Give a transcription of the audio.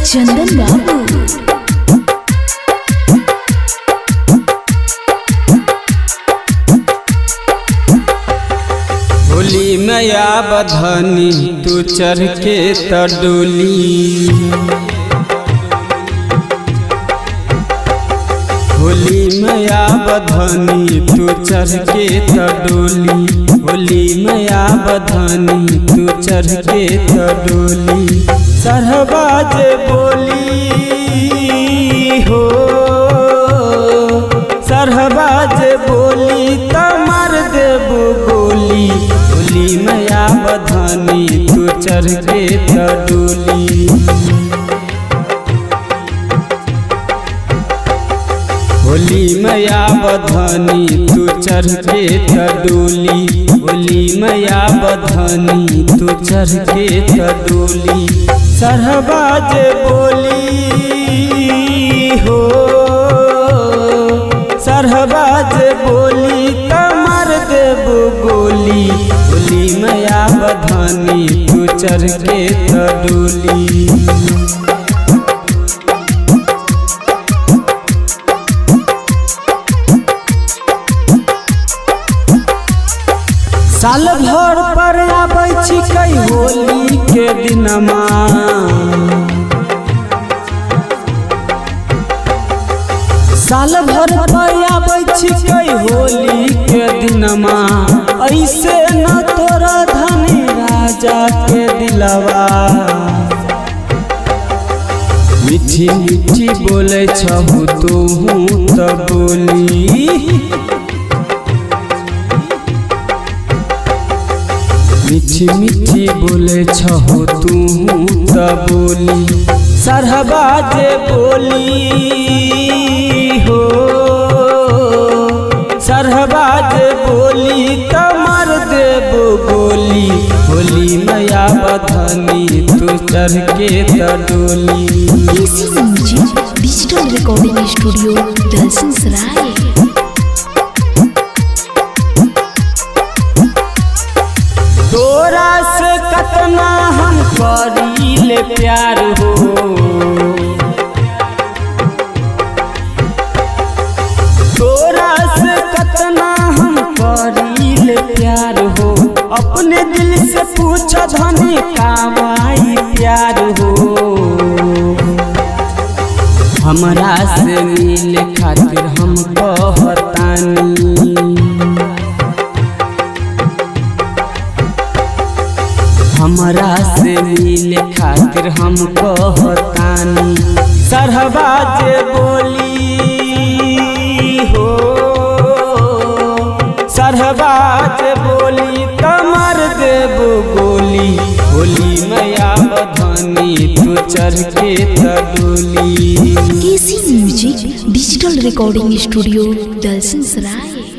चंदन बाबू। होली मैया बधनी तू चढ़ के तडोली, होली मैया बधनी तू चढ़ के तडोली, होली मैया बधनी तू चढ़ के तडोली। सरहबाज बोली हो, सरहबाज बोली त मार देबू गोली, होली मैया बधनी तू चढ़ के तडोली। होली मैया बधनी तू चढ़ के तडोली, होली मैया बधनी तू चढ़ के तडोली। सरहबाज बोली हो, सरहबाज बोली त मार देबू गोली, होली मैया बधनी तू चढ़ के तडोली। साल भर पर आबै छिकै होली के दिनमा, साल भर पर आबै छिकै होली के दिनमा। ऐसे न तोरा धनी राजा के दिलवा, मीठी मीठी बोले छहु तोहू त बोली, मीठी मीठी बोले छहो तू त बोली। सरहबाज बोली हो, सरहबाज बोली त मार देबू गोली, होली मैया बधनी तू चढ़ के तडोली। KC music digital recording studio Dalsingh Sarai. तोरा से कतना हम करीले प्यार हो, तोरा से कतना हम करीले प्यार हो। अपने दिल से पूछ धनी कावाई प्यार हो, हमरा से मिले खातिर हम कहतानी, हमरा से मिले खातिर हम कहतानी। सरहबाज बोली हो, सरहबाज बोली त मार देबू गोली, होली मैया बधनी तू चढ़ के तडोली। KC music digital recording studio Dalsingh सराय।